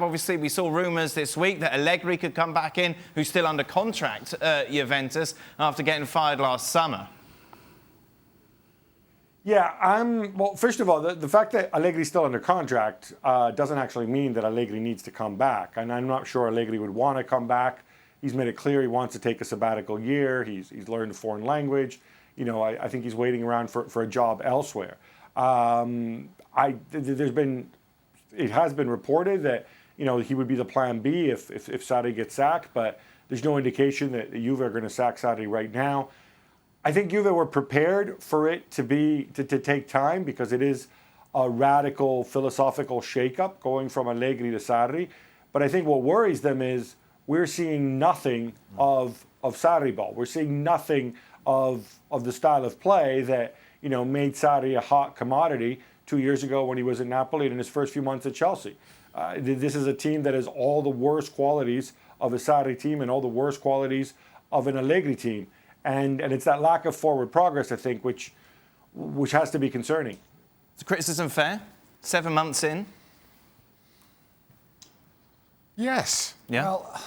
Obviously, we saw rumours this week that Allegri could come back in, who's still under contract at Juventus after getting fired last summer. Yeah, well, first of all, the fact that Allegri's still under contract doesn't actually mean that Allegri needs to come back. And I'm not sure Allegri would want to come back. He's made it clear he wants to take a sabbatical year. He's learned a foreign language. You know, I think he's waiting around for a job elsewhere. It has been reported that, you know, he would be the plan B if Sarri gets sacked, but there's no indication that Juve are going to sack Sarri right now. I think Juve were prepared for it to take time because it is a radical philosophical shakeup going from Allegri to Sarri. But I think what worries them is we're seeing nothing of Sarri ball. We're seeing nothing of the style of play that, you know, made Sarri a hot commodity 2 years ago when he was at Napoli and in his first few months at Chelsea. This is a team that has all the worst qualities of a Sarri team and all the worst qualities of an Allegri team. And it's that lack of forward progress, I think, which has to be concerning. Is the criticism fair? 7 months in? Yes. Yeah. Well,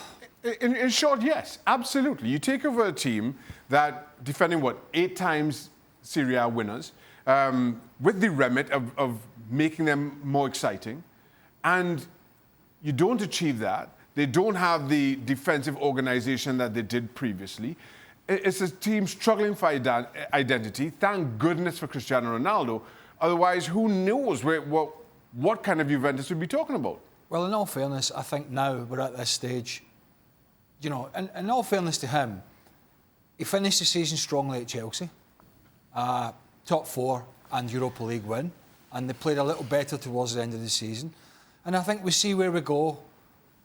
in short, yes, absolutely. You take over a team that defending 8 times Serie A winners, with the remit of making them more exciting, and you don't achieve that. They don't have the defensive organization that they did previously. It's a team struggling for identity. Thank goodness for Cristiano Ronaldo. Otherwise, who knows what kind of Juventus we'd be talking about? Well, in all fairness, I think now we're at this stage. You know, in all fairness to him, he finished the season strongly at Chelsea. Top 4 and Europa League win. And they played a little better towards the end of the season. And I think we see where we go,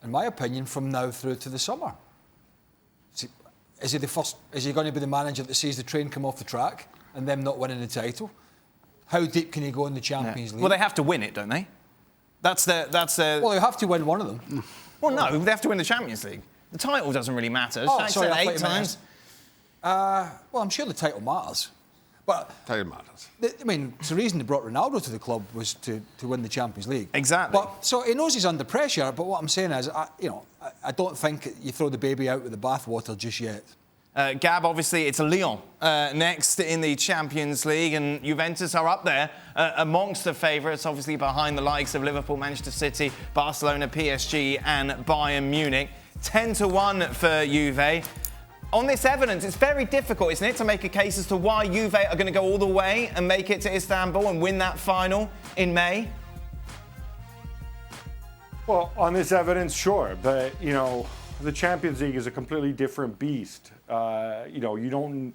in my opinion, from now through to the summer. Is he going to be the manager that sees the train come off the track and them not winning the title? How deep can he go in the Champions League? Well, they have to win it, don't they? That's their... Well, they have to win one of them. Well, no, they have to win the Champions League. The title doesn't really matter. Oh, sorry, I 8 times. Well, I'm sure the title matters. But title matters. I mean, it's the reason they brought Ronaldo to the club was to win the Champions League. Exactly. But so he knows he's under pressure. But what I'm saying is, I don't think you throw the baby out with the bathwater just yet. Gab, obviously, it's Lyon next in the Champions League, and Juventus are up there amongst the favourites, obviously behind the likes of Liverpool, Manchester City, Barcelona, PSG and Bayern Munich. 10-1 for Juve. On this evidence, it's very difficult, isn't it, to make a case as to why Juve are going to go all the way and make it to Istanbul and win that final in May? Well, on this evidence, sure. But, you know, the Champions League is a completely different beast. You know, you don't...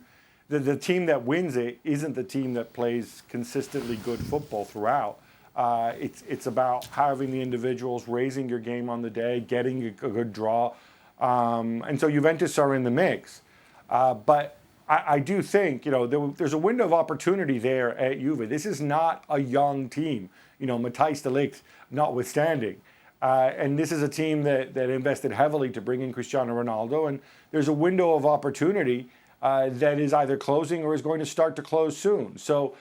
The team that wins it isn't the team that plays consistently good football throughout. It's about having the individuals, raising your game on the day, getting a good draw. And so Juventus are in the mix. But I do think, you know, there's a window of opportunity there at Juve. This is not a young team, you know, Matthijs de Ligt notwithstanding. And this is a team that invested heavily to bring in Cristiano Ronaldo. And there's a window of opportunity that is either closing or is going to start to close soon. So,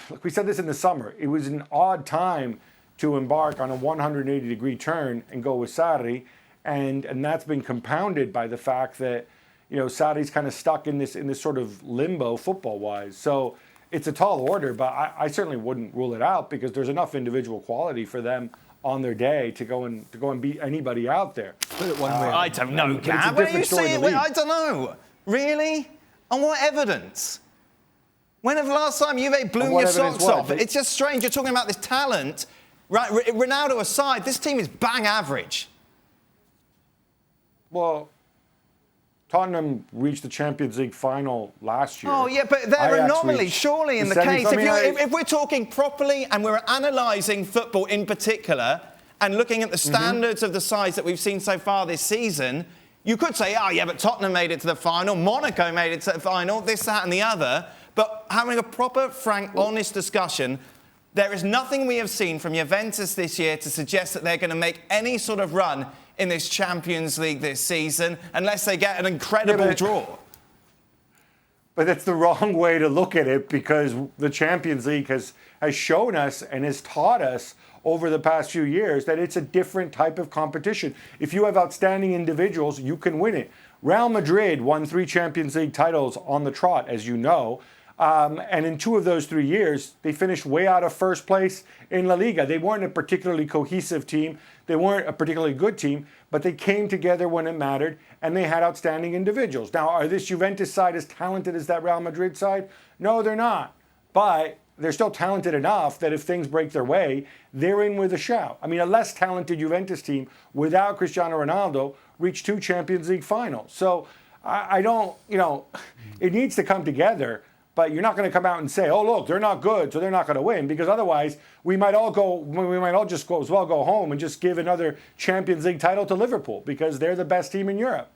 like we said this in the summer, it was an odd time to embark on a 180-degree turn and go with Sarri. And that's been compounded by the fact that, you know, Sarri's kind of stuck in this sort of limbo football-wise. So it's a tall order, but I certainly wouldn't rule it out because there's enough individual quality for them on their day to go and beat anybody out there. Put it one way. I don't know, Gab. What are you saying? I don't know. Really? On what evidence? When have the last time Juve blew your socks off? It's just strange. You're talking about this talent. Right, Ronaldo aside, this team is bang average. Well, Tottenham reached the Champions League final last year. Oh, yeah, but they're anomalies, surely, in the case. If we're talking properly and we're analysing football in particular and looking at the standards of the sides that we've seen so far this season, you could say, oh, yeah, but Tottenham made it to the final, Monaco made it to the final, this, that and the other. But having a proper, frank, honest discussion, there is nothing we have seen from Juventus this year to suggest that they're going to make any sort of run in this Champions League this season, unless they get an incredible draw. But that's the wrong way to look at it because the Champions League has shown us and has taught us over the past few years that it's a different type of competition. If you have outstanding individuals, you can win it. Real Madrid won 3 Champions League titles on the trot, as you know. And in 2 of those 3 years, they finished way out of first place in La Liga. They weren't a particularly cohesive team. They weren't a particularly good team, but they came together when it mattered, and they had outstanding individuals. Now, are this Juventus side as talented as that Real Madrid side? No, they're not. But they're still talented enough that if things break their way, they're in with a shout. I mean, a less talented Juventus team without Cristiano Ronaldo reached 2 Champions League finals. So I don't, it needs to come together. But you're not going to come out and say, "Oh, look, they're not good, so they're not going to win," because otherwise we might all just go home and just give another Champions League title to Liverpool because they're the best team in Europe.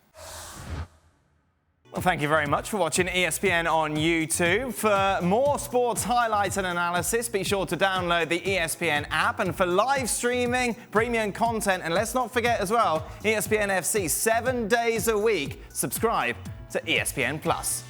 Well, thank you very much for watching ESPN on YouTube. For more sports highlights and analysis, be sure to download the ESPN app. And for live streaming, premium content, and let's not forget as well, ESPN FC 7 days a week. Subscribe to ESPN Plus.